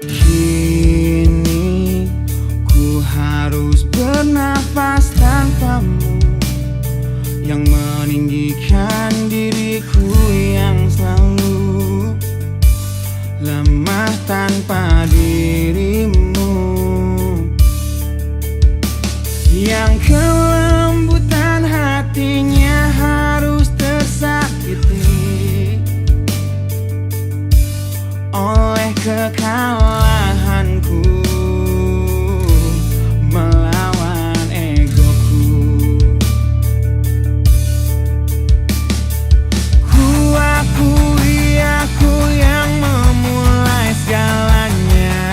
Kini ku harus bernafas tanpamu, yang meninggikan diriku yang selalu lemah tanpa dirimu, yang kelembutan hatinya harus tersakiti oleh kekalahanku melawan egoku. Ku akui aku yang memulai segalanya,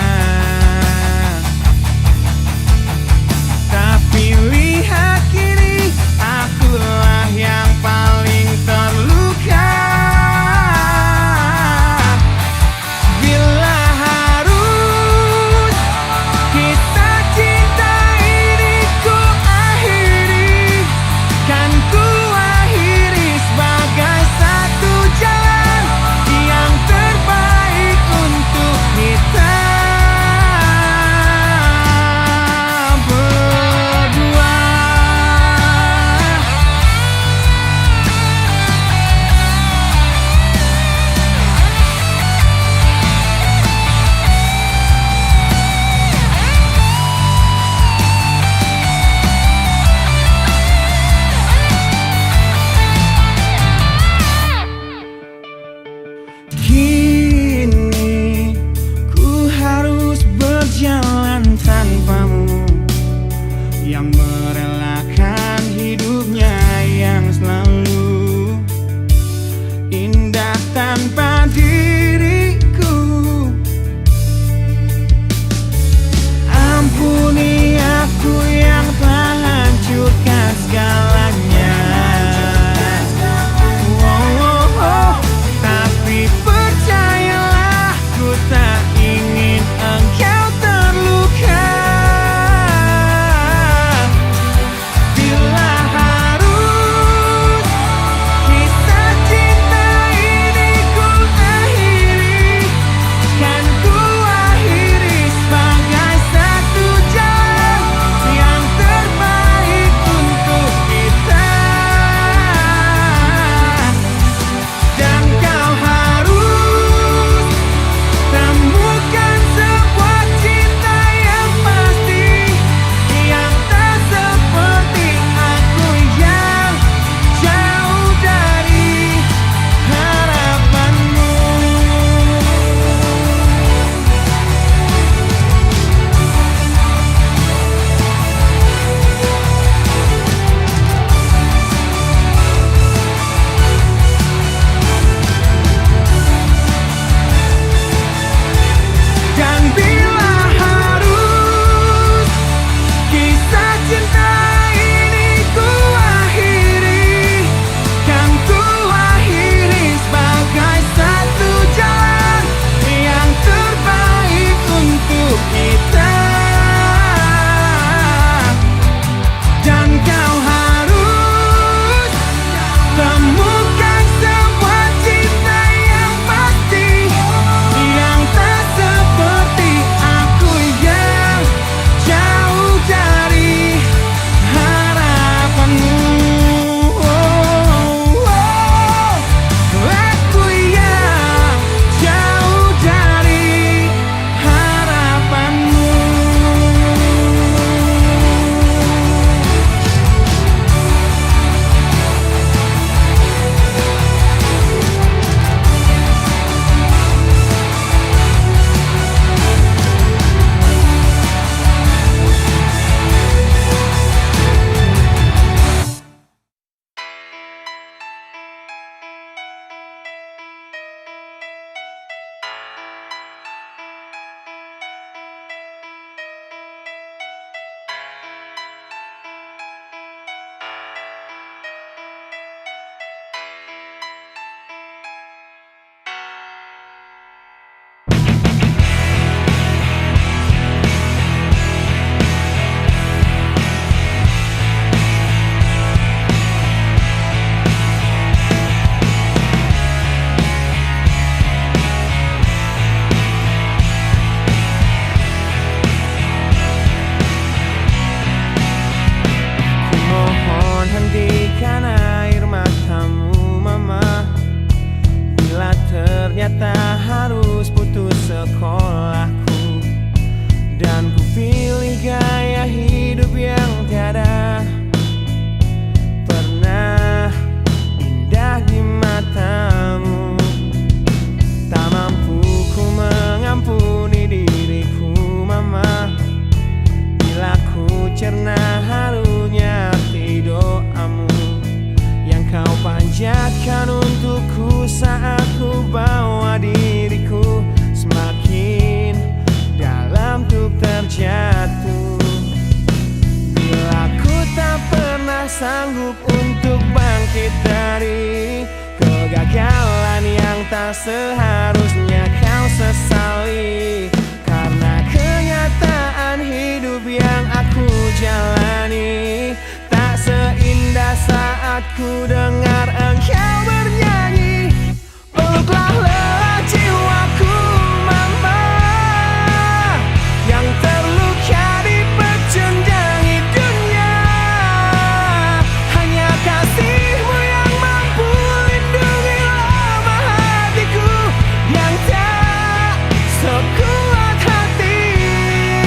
tapi lihat kini akulah yang paling terluka. Bila harus seharusnya kau sesali. Karena kenyataan hidup yang aku jalani tak seindah saat ku dengar engkau bernyanyi. Peluklah lelah jiwaku mama, yang terluka dipecundangi dunia. Hanya kasihmu yang mampu lindungi lemah hatiku yang tak sekuat hatimu.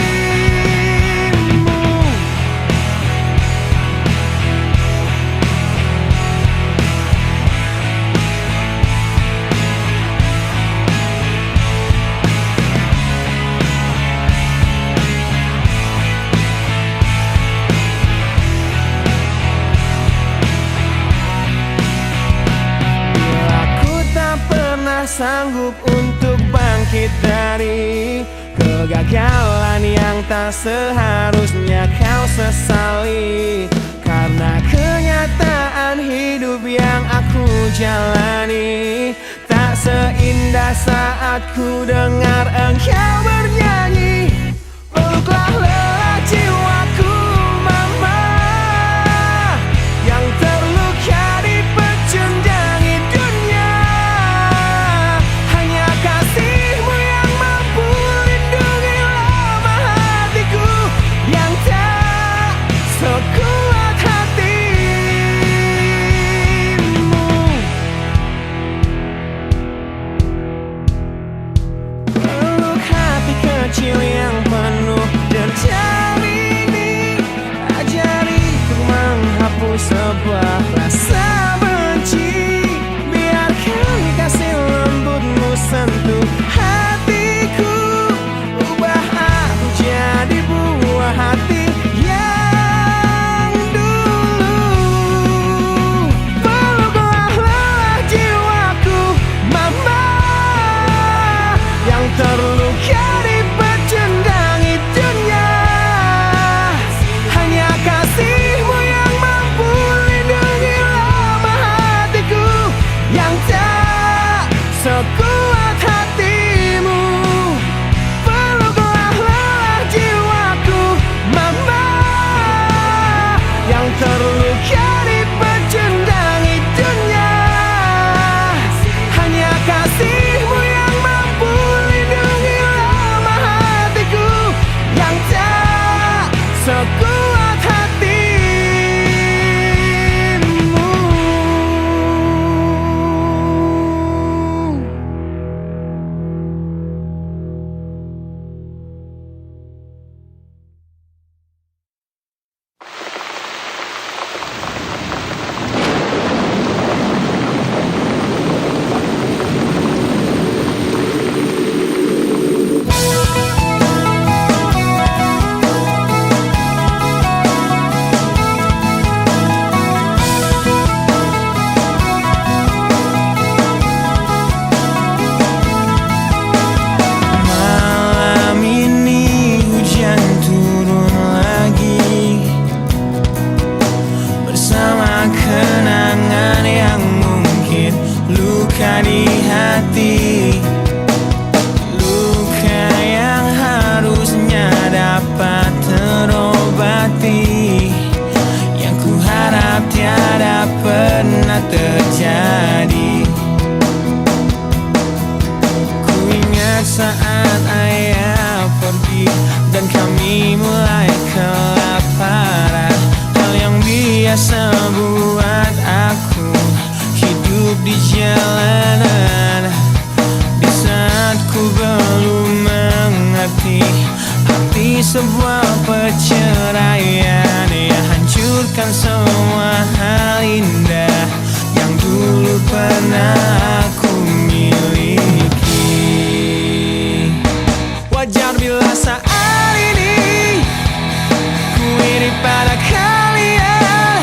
Bila ku tak pernah sanggup untuk bangkit dari kegagalan yang tak seharusnya kau sesali. Karena kenyataan hidup yang aku jalani tak seindah saat ku dengar engkau bernyanyi. Peluklah lelah jiwaku mama, yang terluka dipecundangi dunia. Hanya kasihmu yang mampu lindungi lemah hatiku yang tak sekuat hatimu. Peluk hati kecil yang penuh dendam ini, ajari ku menghapus sebuah rasa benci. Biarkan kasih lembutmu sentuh hatiku, ubah aku jadi buah hati yang dulu. Peluklah lelah jiwaku mama, yang terluka dipecundangi dunia. Hanya kasihmu yang mampu lindungi lemah hatiku yang tak sekuat hatimu. Peluklah lelah jiwaku mama, yang terluka dipecundangi dunia. Hanya kasihmu yang mampu lindungi lemah hatiku yang tak sekuat hatimu. Malam ini hujan turun lagi, bersama kenangan yang mungkin luka di hati. Luka yang harusnya dapat terobati, yang ku harap tiada pernah terjadi. Ku ingat saat ayah pergi dan kami mulai kelaparan, hal yang biasa buat aku hidup di jalanan. Di saat ku belum mengerti arti sebuah perceraian yang hancurkan semua hal indah yang dulu pernah aku miliki. Wajar bila saat ini ku iri pada kalian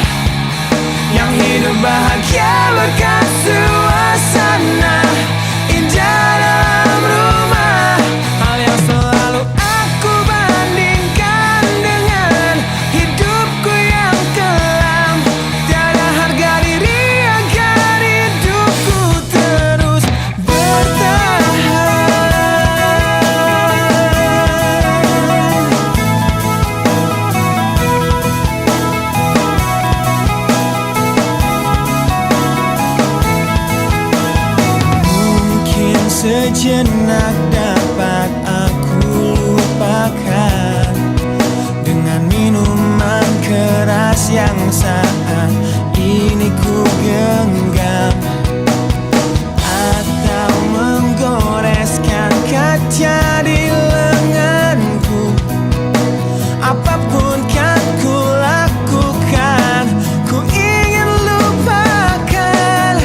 yang hidup bahagia berkat suasana indah dalam rumah. Hal yang selalu aku bandingkan dengan hidupku yang kelam. Tiada harga diri agar hidupku sejenak dapat aku lupakan dengan minuman keras yang saat ini ku genggam, atau menggoreskan kaca di lenganku. Apapun kan ku lakukan, ku ingin lupakan.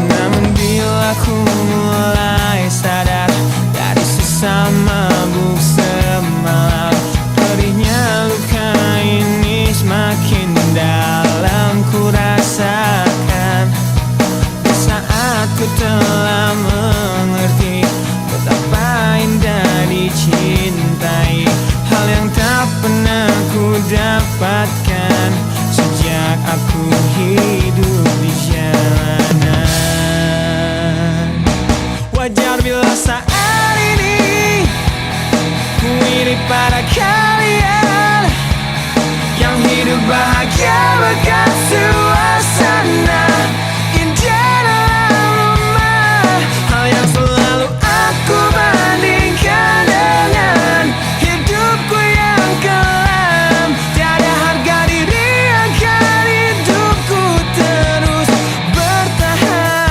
Namun bila ku mulai sadar dari sisa mabuk semalam, perihnya luka ini semakin dalam ku rasakan. Di saat ku telah mengerti betapa indah dicintai, hal yang tak pernah ku dapatkan sejak aku hidup di jalanan. Wajar bila saat ini ku iri pada kalian yang hidup bahagia berkat suasana indah dalam rumah. Hal yang selalu aku bandingkan dengan hidupku yang kelam. Tiada harga diri agar hidupku terus bertahan.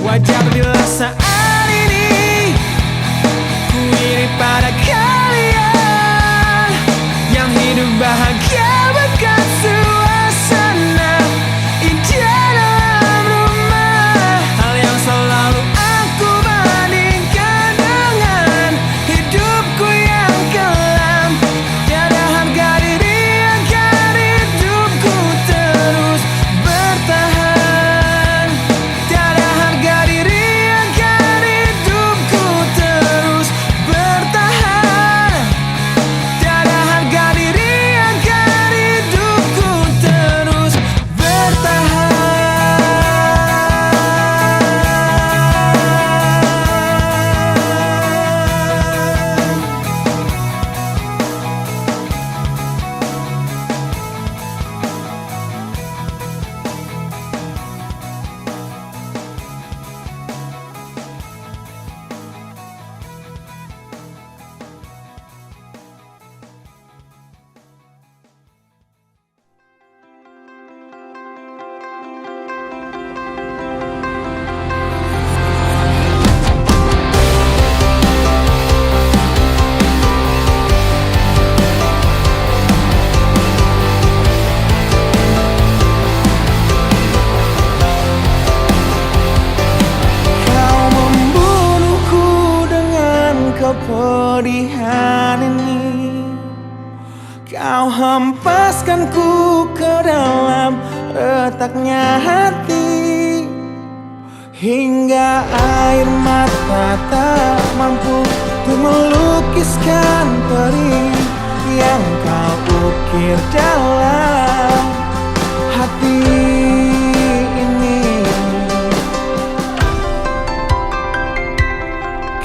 Wajar bila saat ini ku iri pada kalian yang hidup bahagia berkat suasana indah dalam rumah. Hal yang selalu aku bandingkan dengan hidupku yang kelam. Tiada harga diri agar hidupku terus bertahan. Tiada harga diri agar hidupku terus bertahan. Tiada harga diri agar hidupku terus bertahan. Kau membunuhku dengan kepedihan ini. Kau hempaskanku ke dalam retaknya hati, hingga air mata tak mampu untuk melukiskan perih yang kau ukir dalam hati ini.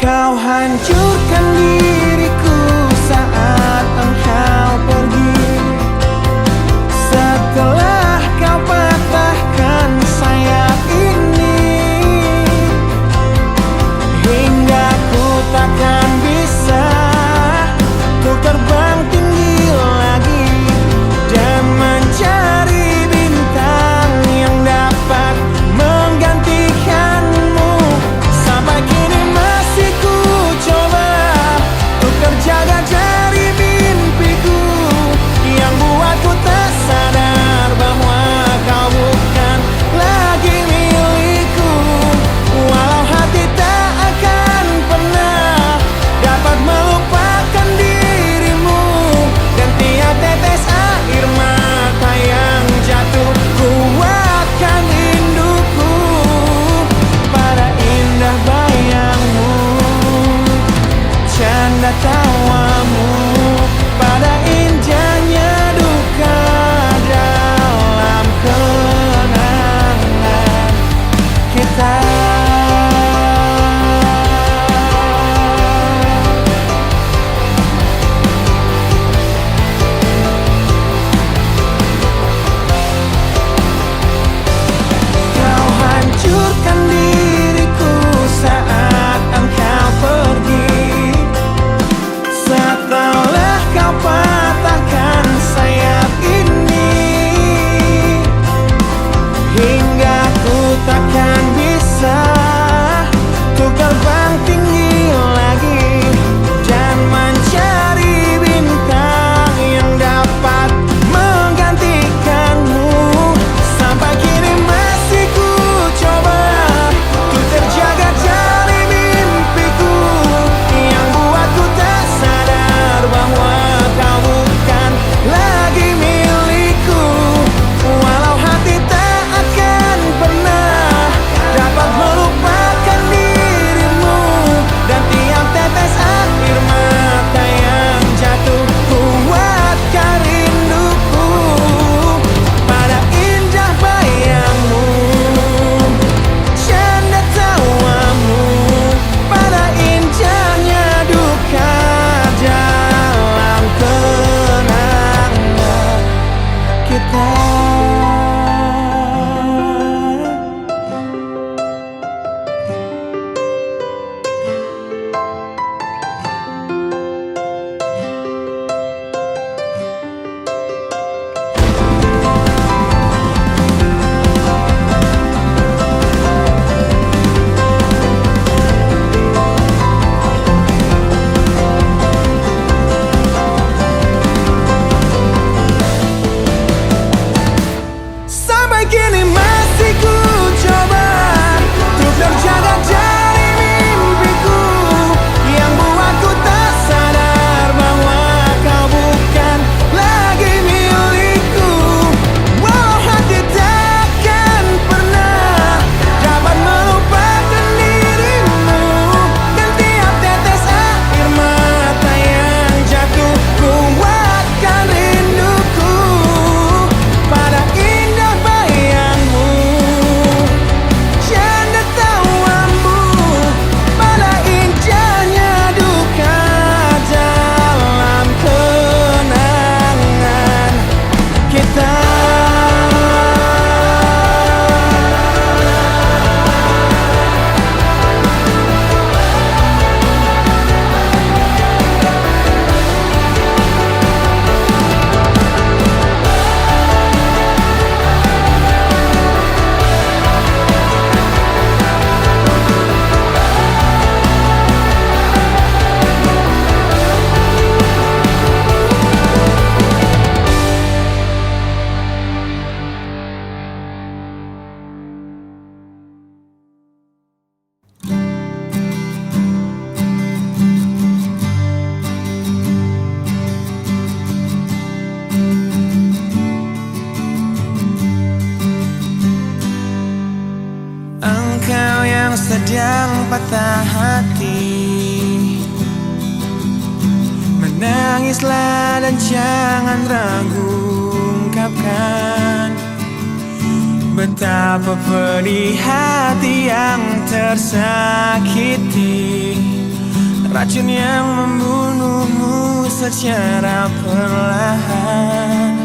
Kau hancurkan diriku saat engkau pergi. Setelah kau patahkan sayap ini, hingga ku takkan bisa untuk terbang tinggi lagi dan mencari bintang yang dapat menggantikanmu. Sampai kini masih ku coba sedang patah hati, menangislah dan jangan ragu ungkapkan betapa pedih hati yang tersakiti, racun yang membunuhmu secara perlahan.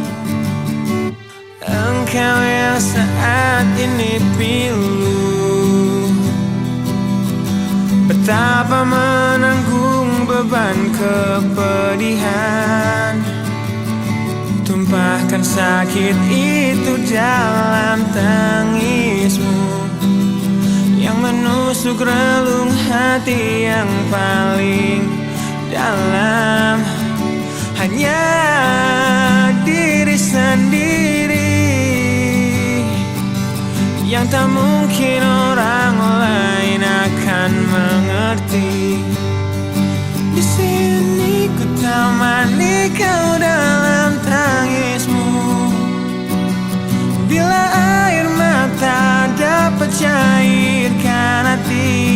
Engkau yang saat ini pilu, betapa menanggung beban kepedihan, tumpahkan sakit itu dalam tangismu yang menusuk relung hati yang paling dalam. Hanya diri sendiri yang tak mungkin orang lain akan mengerti. Di sini ku temani kau dalam tangismu, bila air mata dapat cairkan hati,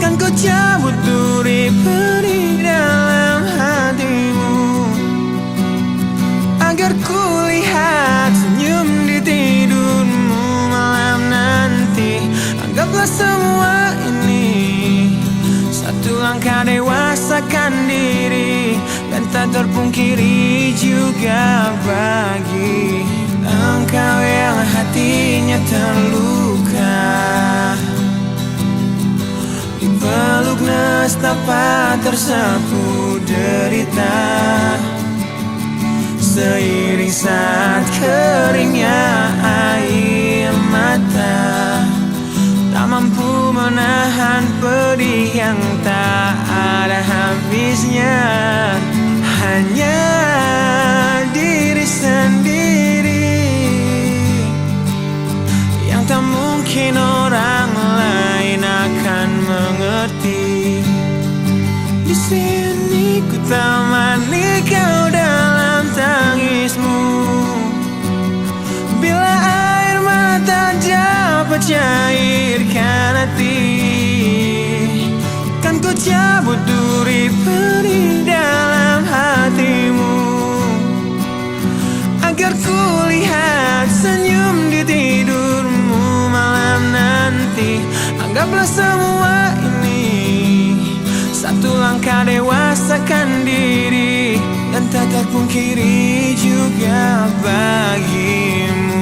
kan ku cabut duri pedih dalam hatimu, agar ku lihat senyum di tidurmu malam nanti. Anggaplah semua ini satu langkah dewasakan diri, dan tak terpungkiri juga bagi engkau yang hatinya terluka, dipeluk nestapa tersapu derita, seiring saat keringnya air mata, tak mampu menahan pedih yang tak ada habisnya. Hanya diri sendiri yang tak mungkin orang lain akan mengerti. Di sini ku temani kau dalam tangismu, bila air mata dapat cairkan hati, kan ku cabut duri pedih dalam hatimu, agar ku lihat senyum di tidurmu malam nanti. Anggaplah semua ini satu langkah dewasakan diri, dan tak terpungkiri juga bagimu.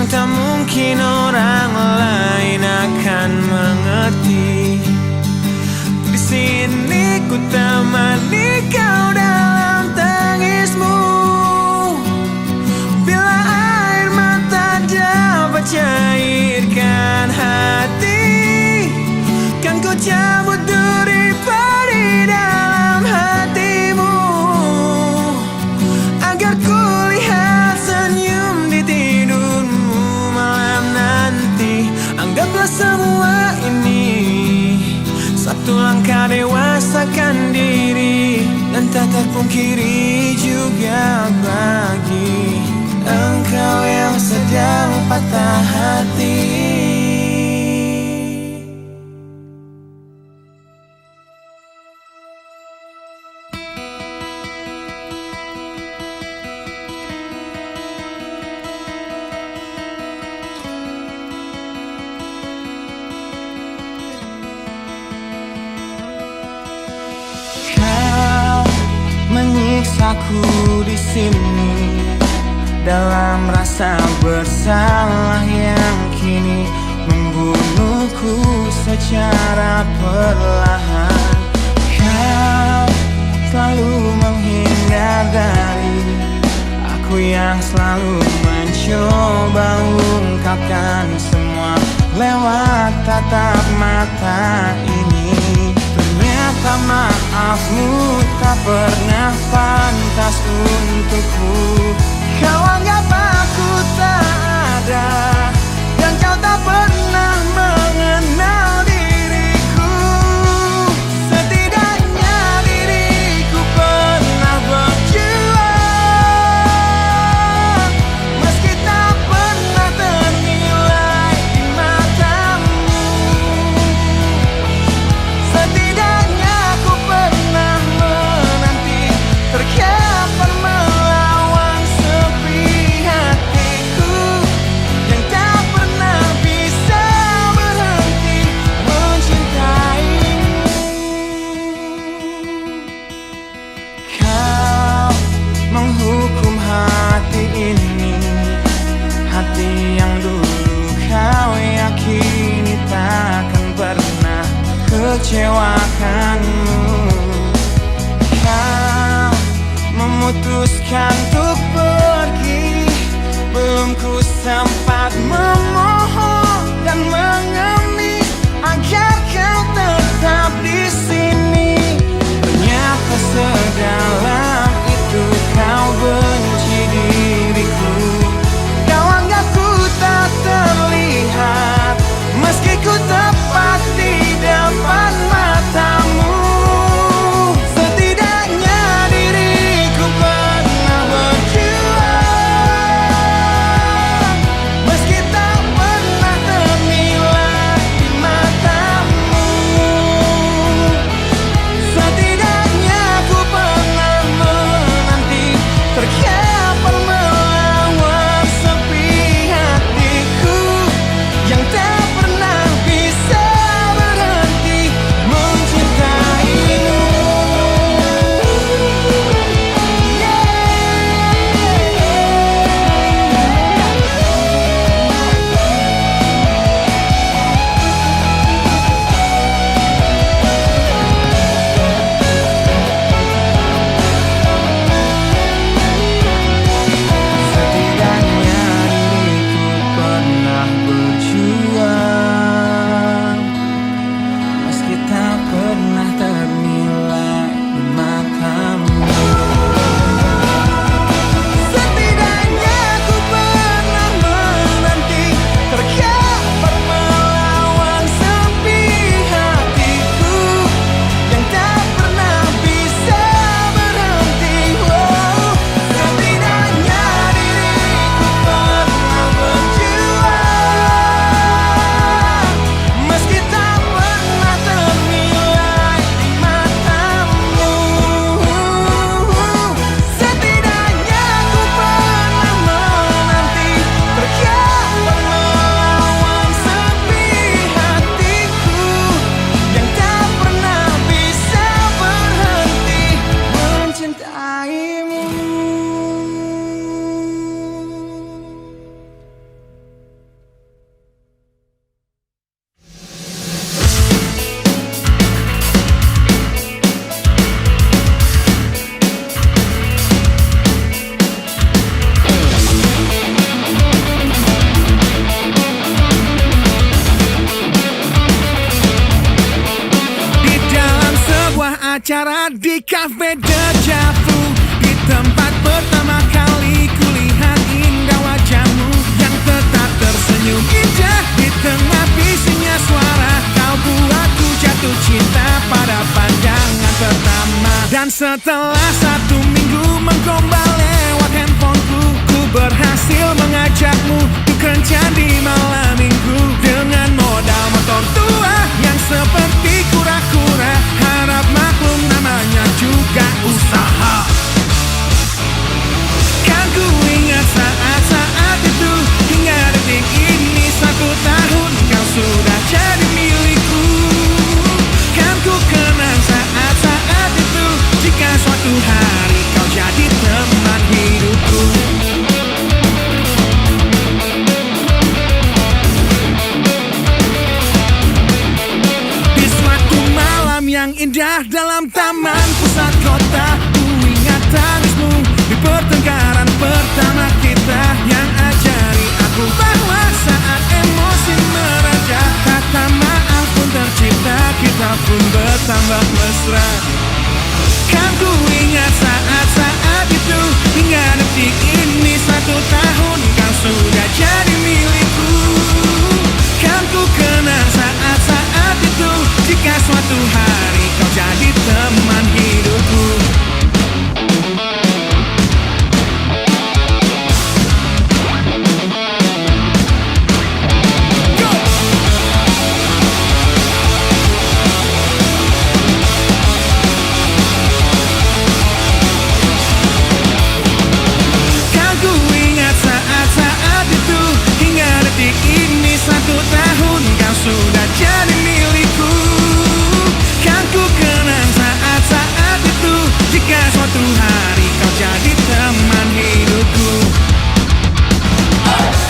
Tak mungkin orang lain akan mengerti. Di sini ku temani kau dalam tangismu, bila air mata dapat cairkan hati, kan ku cabut duri pedih dalam hatimu, agar ku lihat senyum di tidurmu. Anggaplah semua ini satu langkah dewasakan diri, dan tak terpungkiri juga bagi engkau yang sedang patah hati. Menyiksaku di sini dalam rasa bersalah yang kini membunuhku secara perlahan. Kau selalu menghindar dari aku yang selalu mencoba ungkapkan maafmu tak pernah pantas untukku. Kau anggap aku tak ada, dan kau tak pernah mengenal diriku. Setidaknya diriku pernah berjuang, meski tak pernah ternilai di matamu. Setidaknya aku pernah menanti, terkapan melawan sepi hatiku yang tak pernah bisa berhenti mencintaimu. Kau menghukum hati ini, hati yang dulu kau yakini takkan pernah kecewakanmu. Kau memutuskan untuk pergi, belum ku sempat memohon dan mengemis agar kau tetap di sini. Ternyata sedalam itu kau benci diriku. Kau anggap ku tak terlihat, meski ku tepat di depan matamu. Setidaknya diriku pernah berjuang, meski tak pernah ternilai di matamu. Setidaknya ku pernah menanti, terkapan melawan sepi hatiku yang tak pernah bisa berhenti mencintaimu. Setidaknya diriku pernah berjuang, meski tak pernah ternilai di matamu. Setidaknya ku pernah menanti, terkapan melawan sepi hatiku yang tak pernah bisa berhenti. Setidaknya diriku pernah berjuang, meski tak pernah ternilai di matamu. Setidaknya ku pernah menanti, terkapan melawan sepi hatiku yang tak pernah bisa berhenti mencintaimu. Di dalam sebuah acara di Cafe Deja Vu, di tempat pertama kali kulihat indah wajahmu yang tetap tersenyum indah di tengah bisingnya suara. Kau buatku jatuh cinta pada pandangan pertama. Dan setelah 1 minggu menggombal lewat handphoneku, ku berhasil mengajakmu untuk kencan di malam minggu dengan modal motor tua yang seperti kura-kura. Harap maklum namanya juga usaha. Kan ku ingat saat-saat itu hingga detik ini 1 tahun kau sudah jadi milikku. Kan ku kenang saat-saat itu jika suatu hari kau jadi teman hidupku. Di suatu malam yang indah dalam taman pusat kota, ku ingat tangismu di pertengkaran pertama kita yang ajari aku bahwa saat emosi meraja, kata maaf pun tercipta, kita pun bertambah mesra. Kan ku ingat saat-saat itu, hingga detik ini 1 tahun kau sudah jadi milikku. Kan ku kenang saat-saat itu, jika suatu hari kau jadi teman hidupku. Sudah jadi milikku. Kan ku kenang saat-saat itu, jika suatu hari kau jadi teman hidupku.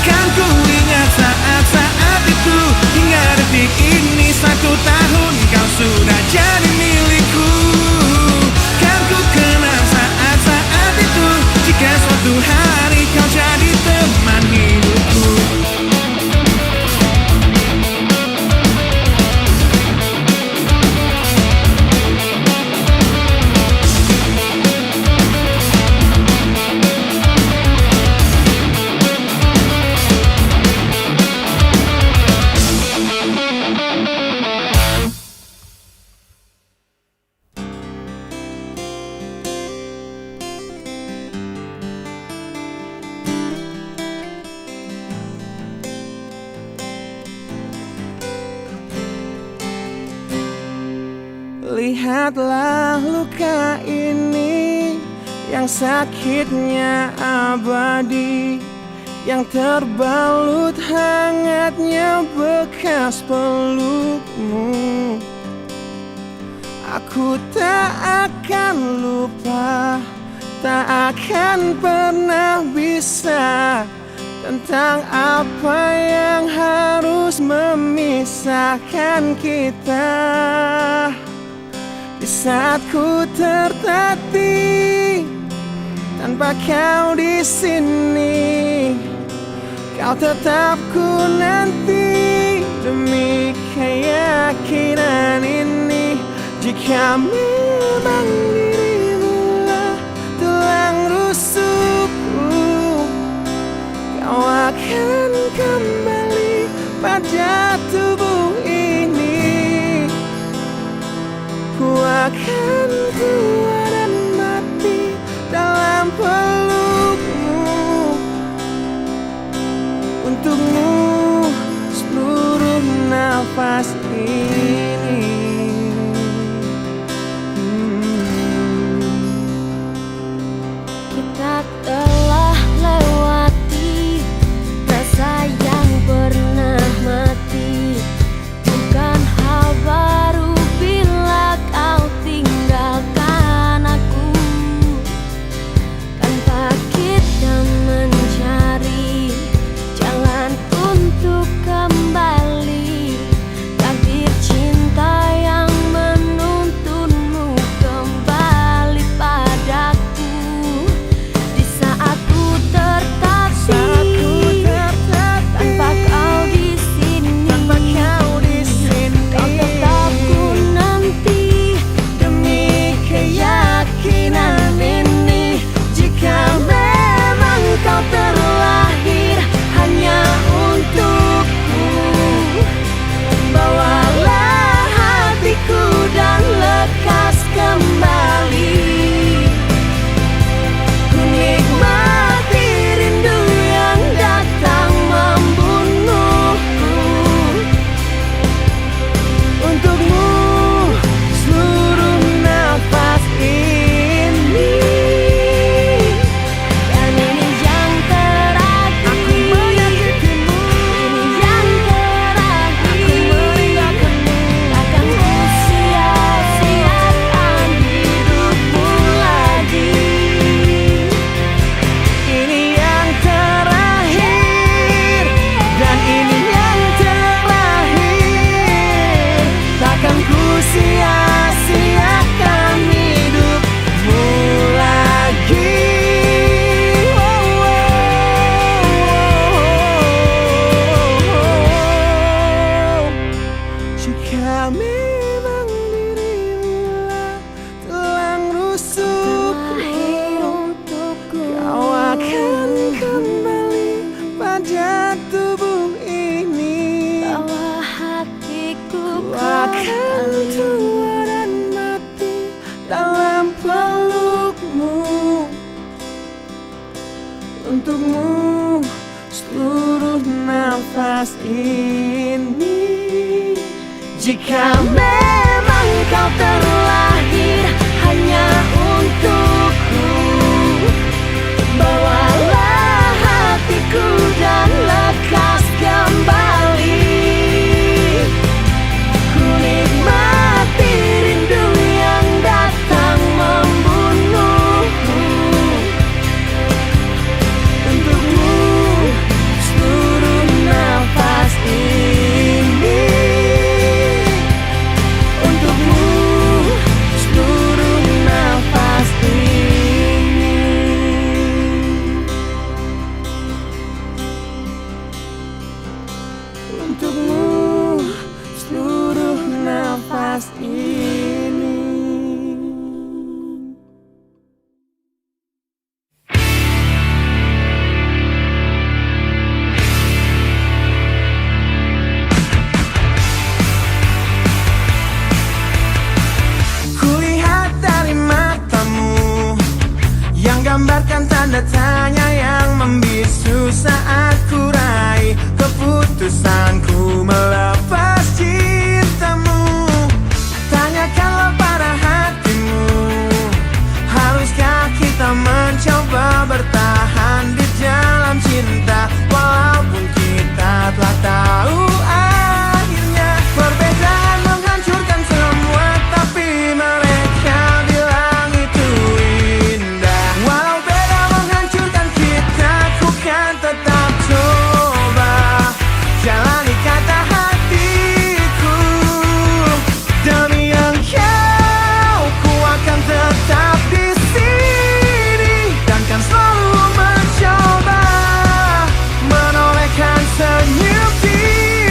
Kan ku ingat saat-saat itu, hingga detik ini 1 tahun kau sudah jadi milikku. Kan ku kenang saat-saat itu, jika suatu hari kau jadi teman hidupku. Lihatlah luka ini, yang sakitnya abadi, yang terbalut hangatnya bekas pelukmu. Aku tak akan lupa, tak akan pernah bisa, tentang apa yang harus memisahkan kita. Di saat ku tertatih tanpa kau di sini, kau tetap ku nanti demi keyakinan ini. Jika memang dirimu lah tulang rusukku, kau akan kembali pada tubuh ini. Ku akan tua dan mati dalam pelukmu. Untukmu seluruh nafas ini. Kita telah lewati rasa yang pernah mati. Bukan hal baru bila kau tinggalkan. untukmu seluruh nafas ini. Jika Memang kau terlahir hanya untukku, bawalah hatiku dan lekas kembali. Ku nikmati rindu yang datang membunuhku. Untukmu seluruh nafas ini. Untukmu seluruh nafas ini. Untukmu seluruh nafas ini. Kulihat dari matamu yang gambarkan tanda tanya yang membisu saat ku raih keputusanku melepas cintamu. Tanyakanlah pada hatimu, haruskah kita mencoba bertahan di dalam cinta walaupun kita telah tahu akhirnya. Perbedaan menghancurkan semua, tapi mereka bilang itu indah. Walau beda menghancurkan kita, ku kan tetap coba jalani kata hatiku. Demi engkau, ku akan tetap di sini dan kan selalu mencoba menolehkan senyum di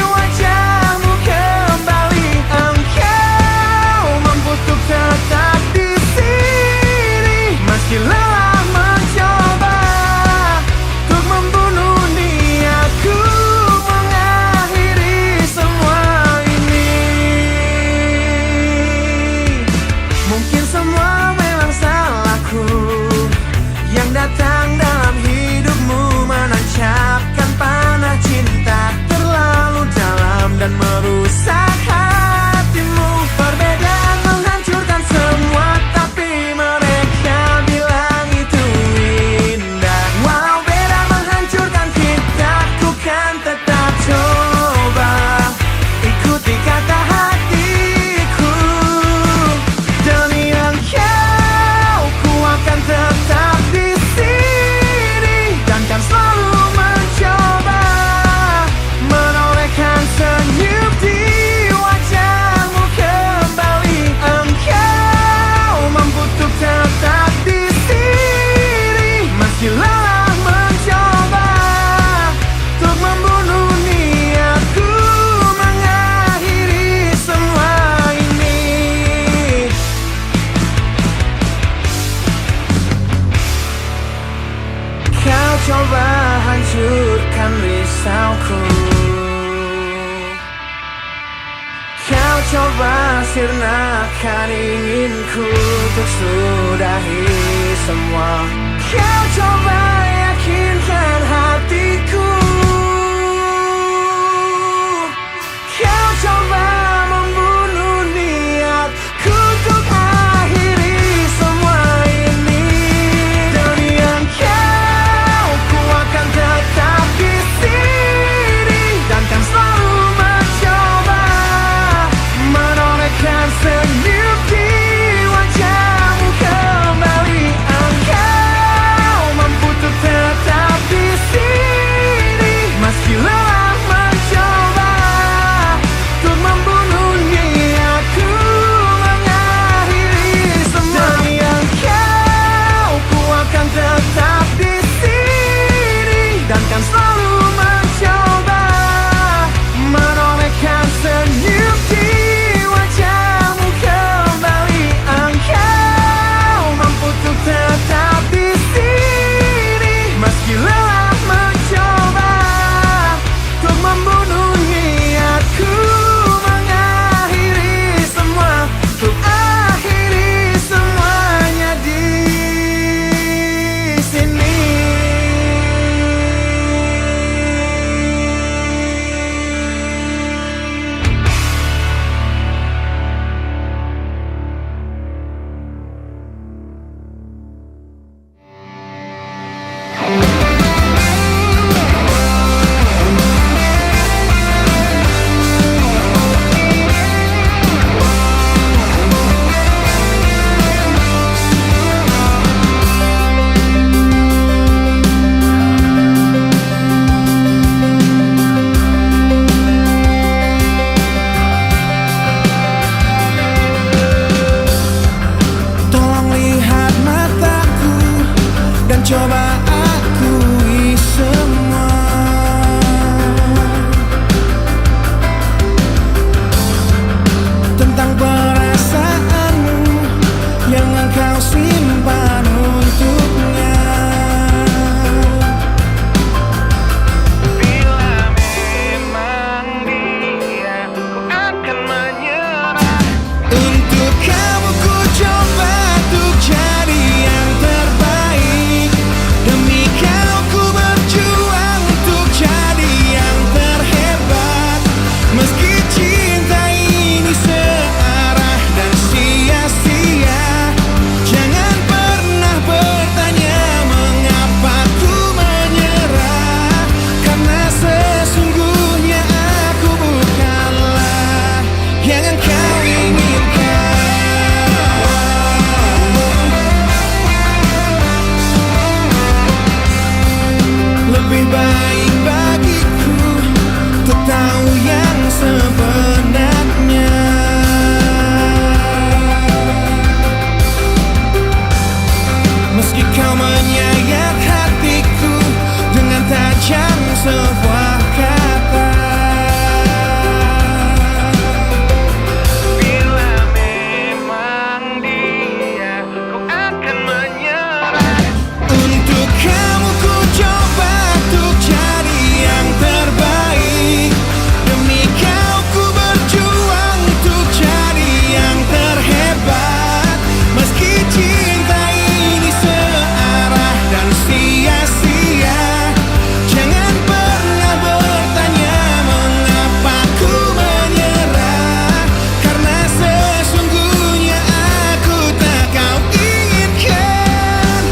wajahmu kembali. Engkau mampu untuk tetap di sini meski lelah mencoba untuk membunuh niatku mengakhiri semua ini. Mungkin semua memang salahku yang datang dalam hidupmu menancapkan panah cinta terlalu dalam dan merusak hatimu. Perbedaan menghancurkan semua, tapi mereka bilang itu indah. Walau beda menghancurkan kita, ku kan tetap coba ikuti kata hatiku. Demi engkau, ku akan tetap di sini dan kan selalu mencoba menolehkan senyum di wajahmu kembali. Engkau mampu untuk tetap di sini meski lelah mencoba untuk membunuh niatku mengakhiri semua ini. Kau coba hancurkan risauku, kau coba sirnakan inginku untuk sudahi semua. Kau coba yakinkan hatiku, kau coba membunuh niatku untuk akhiri semua ini. Demi engkau, ku akan tetap di sini dan kan selalu mencoba menolehkan senyum di wajahmu kembali. Engkau kau simpan untuknya. Bila memang dia, ku akan menyerah. Untuk kamu ku coba untuk jadi yang terbaik. Demi kau ku berjuang untuk jadi yang terhebat. Meski cinta ini searah dan sia-sia, jangan pernah bertanya mengapa ku menyerah. Karena sesungguhnya aku bukanlah yang engkau inginkan. Lebih baik bagiku untuk tahu yang sebenarnya. Meski kau menyayat hatiku dengan tajam sebuah kata. Bila memang dia, ku akan menyerah. Untuk kamu ku coba untuk jadi yang terbaik. Demi kau ku berjuang untuk jadi yang terhebat. Meski cinta ini searah dan sia-sia, jangan pernah bertanya mengapa ku menyerah. Karena sesungguhnya aku tak kau inginkan.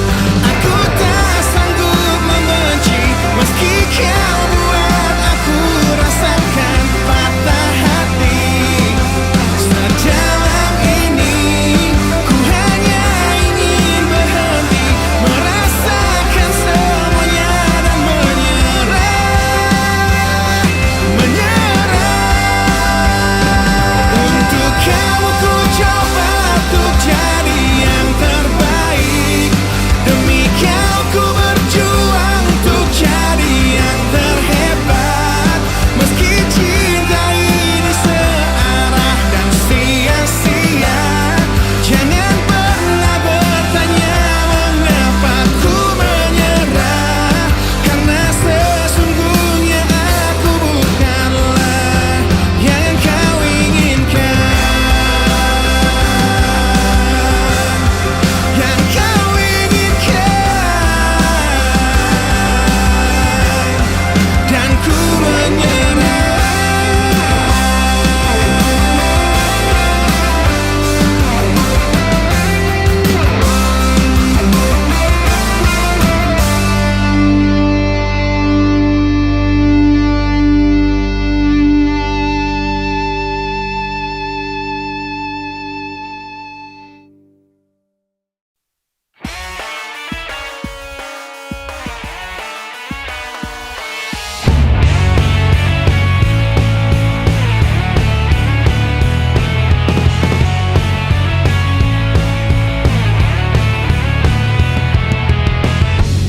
Aku tak sanggup membenci, meski kau buat aku rasakan patah hati. Sedalam ini ku hanya ingin berhenti merasakan semuanya dan menyerah. Untuk kamu ku coba untuk jadi yang terbaik. Demi kau ku berjuang untuk jadi yang terhebat. Meski cinta ini searah dan sia-sia, jangan pernah bertanya mengapa ku menyerah. Karena sesungguhnya aku bukanlah yang kau inginkan. Yang kau inginkan. Dan ku menyerah.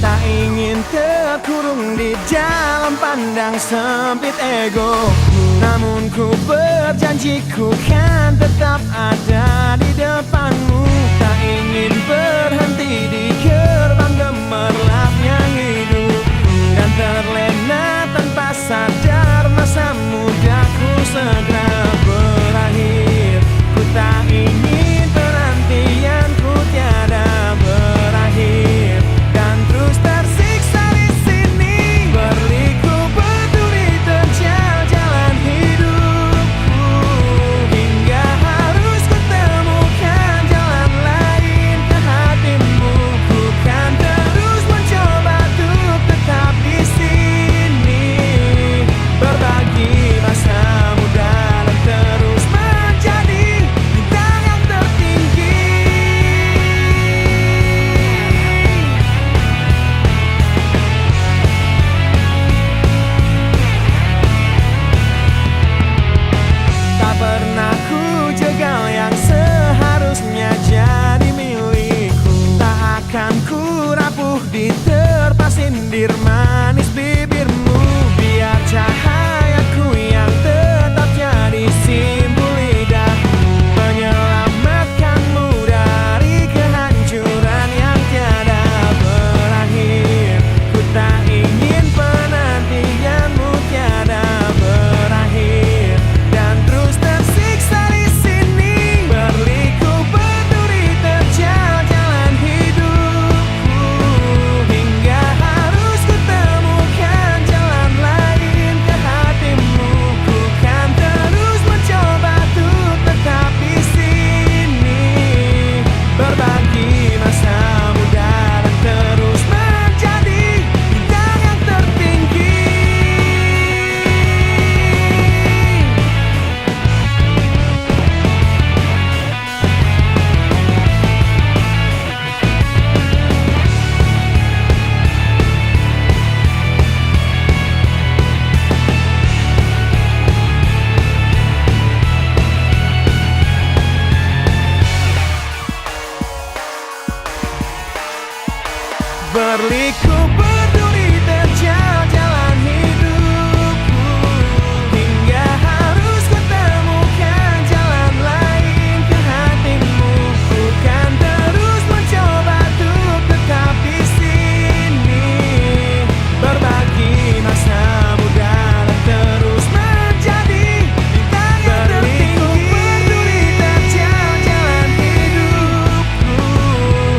Tak ingin terkurung di dalam pandang sempit ego. Namun ku berjanji ku kan tetap ada di depanmu. Tak ingin berhenti di gerbang gemerlapnya hidup, dan terlena tanpa sadar masa mudaku segera berakhir. Ku tak ingin penantianku tiada berakhir, dan terus tersiksa di sini berliku berduri terjal jalan hidupku. Hingga harus ku temukan jalan Berliku peduli terjal jalan hidupku, hingga harus ku temukan jalan lain ke hatimu. Ku kan terus mencoba untuk tetap di sini, berbagi masa muda dan terus menjadi bintang yang tertinggi. Peduli terjal jalan hidupku,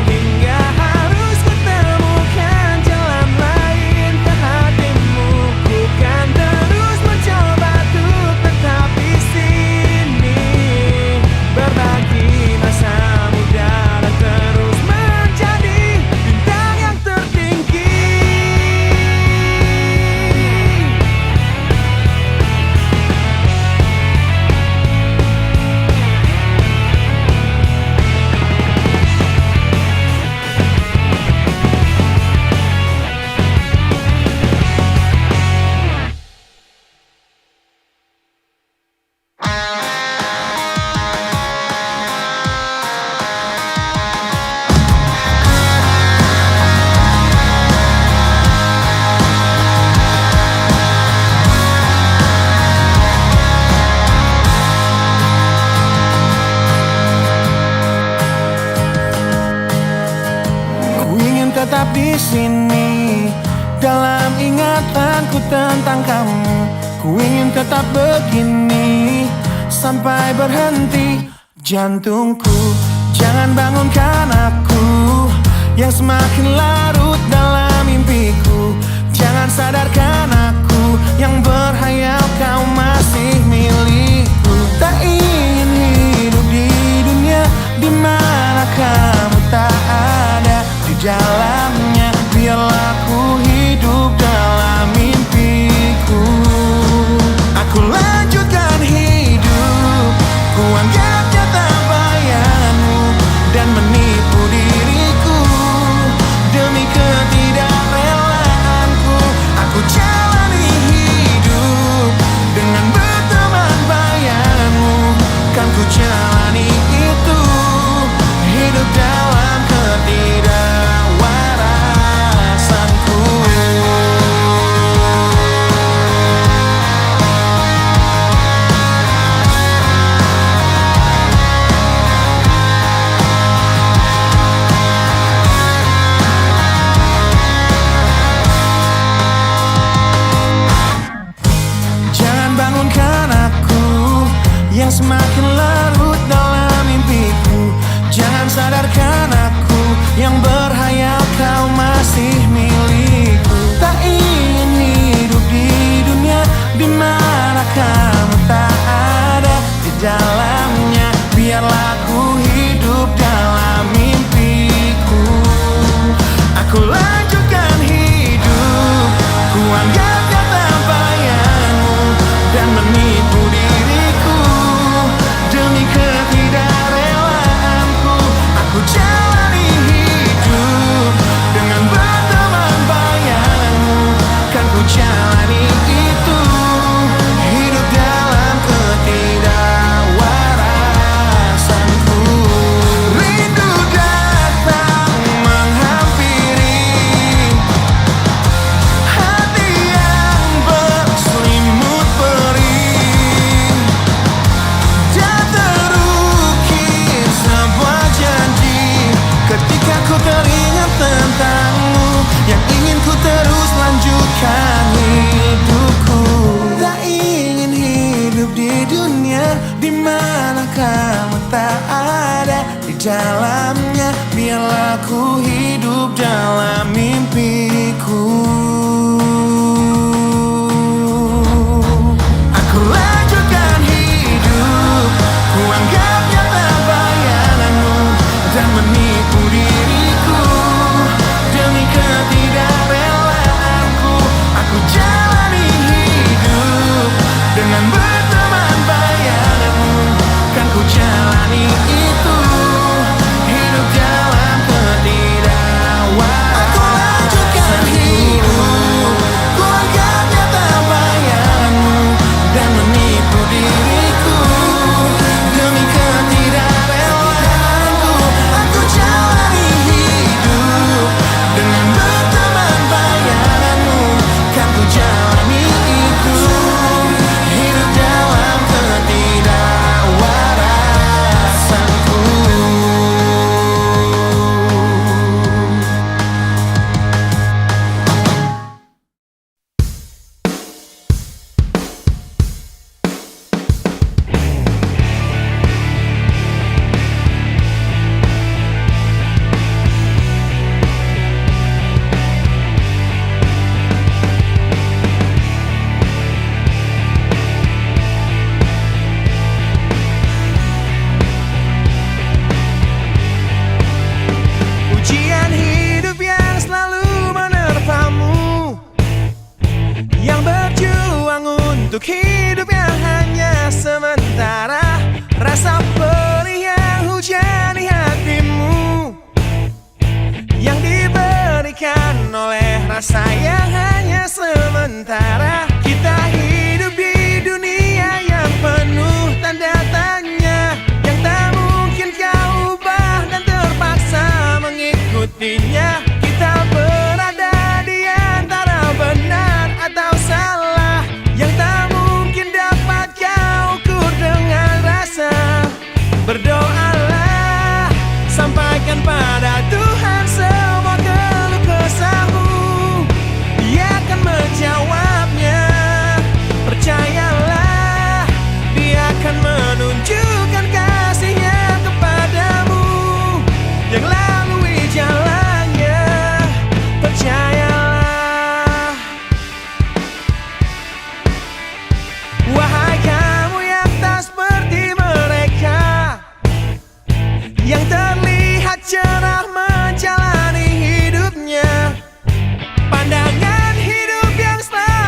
hingga harus ku temukan jalan lain ke hatimu. Ku kan terus mencoba untuk tetap di sini, berbagi masa muda dan terus menjadi bintang yang tertinggi. Ku ingin tetap di sini dalam ingatanku tentang kamu. Ku ingin tetap begini sampai berhenti jantungku. Jangan bangunkan aku yang semakin larut dalam mimpiku. Jangan sadarkan aku yang berhayal kau masih milikku. Tak ingin hidup di dunia di mana kamu tak ada di dalamnya. Biarlah ku hidup dalam mimpiku. Aku lanjutkan hidup, ku anggap nyata bayanganmu dan menipu diriku demi ketidakrelaanku. Aku jalani hidup dengan berteman bayanganmu. Kan ku jalani itu, hidup dalam ketidakwarasanku. Jangan bangunkan aku yang semakin larut dalam mimpiku. Jangan sadarkan aku yang berhayal kau masih milikku. Tak ingin hidup di dunia di mana kamu tak ada di dalamnya. Biarlah ku hidup dalam mimpiku. Aku lanjutkan hidup, ku anggap nyata bayanganmu dan menipu diriku demi ketidakrelaanku. Aku jalani hidup dengan berteman bayanganmu. Kan ku jalani itu, hidup dalam ketidakwarasanku. Rindu datang menghampiri hati yang berselimut perih, dan terukir sebuah janji ketika ku teringat tentangmu, yang ingin ku terus lanjutkan hidupku. Tak ingin hidup di dunia di mana kamu tak ada di dalamnya. Biarlah ku hidup dalam mimpiku. Aku lanjutkan hidup, ku anggap nyata bayanganmu dan menipu diriku demi ketidakrelaanku. Aku jalani hidup dengan berteman bayanganmu. Kan ku jalani itu, hidup dalam ketidakwarasanku. untuk hidup yang hanya sementara. Rasa perih yang hujani hatimu, yang diberikan oleh rasa yang hanya sementara. Kita hidup di dunia yang penuh tanda tanya, yang tak mungkin kau ubah dan terpaksa mengikutinya. Kita berada di antara benar atau salah, yang tak mungkin dapat kau ukur dengan rasa. Berdoalah, sampaikan pada Tuhan semua keluh kesahmu, Dia akan menjawabnya. Percayalah, Dia akan menunjukkan kasih-Nya kepadamu, yang lalui jalannya. Percayalah. Wahai kamu yang tak seperti mereka, yang terlihat cerah menjalani hidupnya, pandangan hidup yang selalu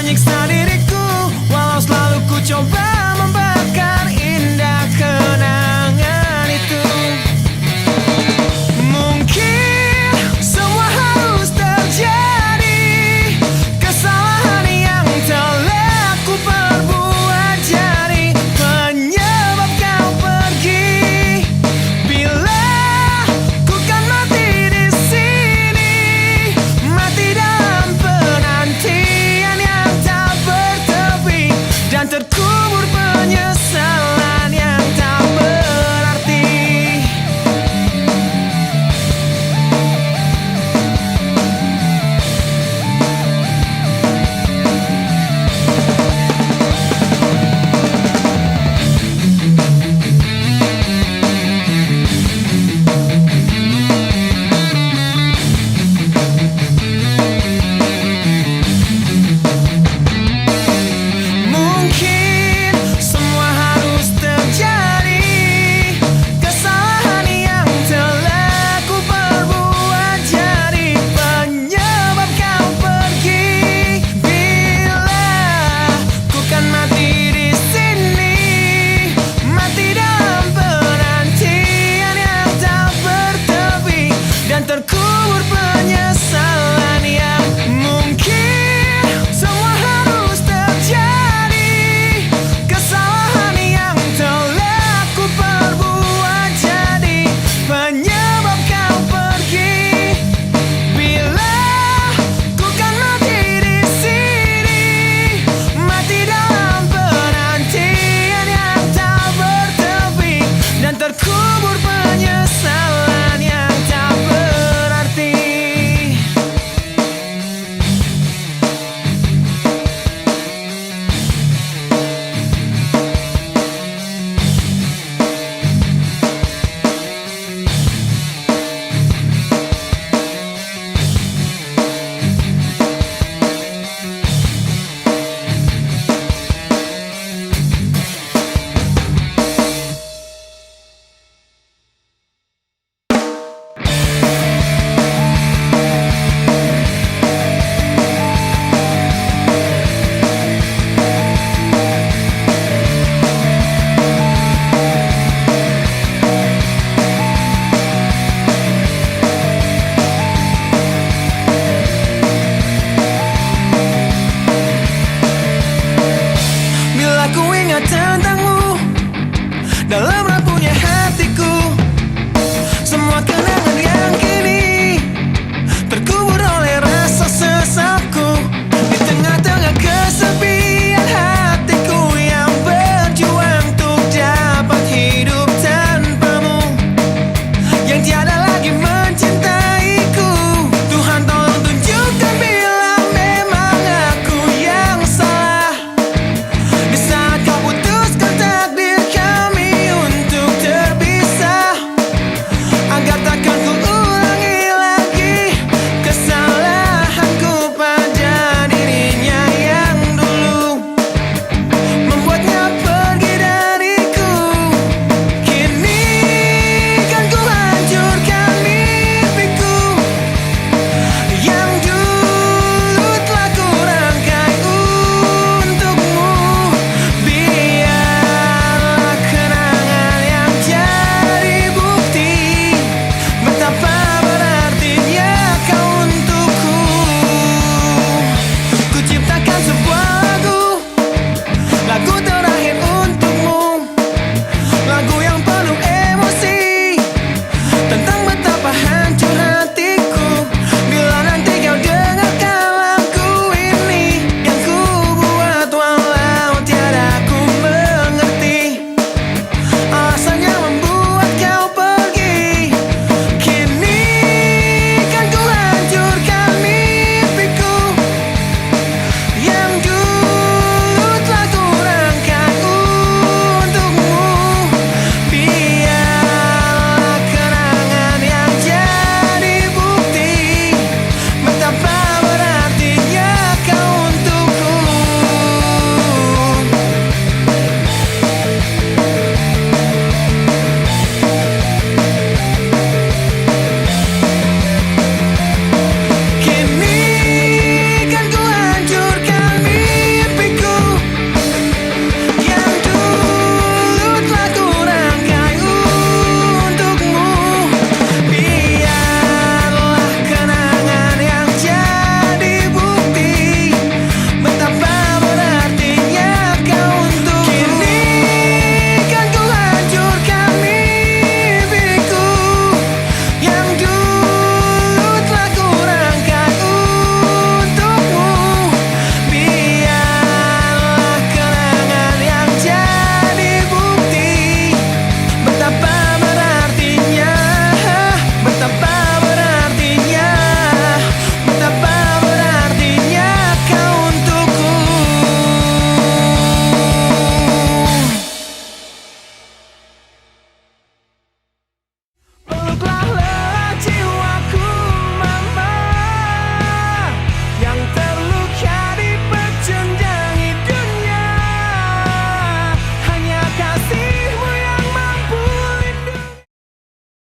menyiksa diriku, walau selalu ku coba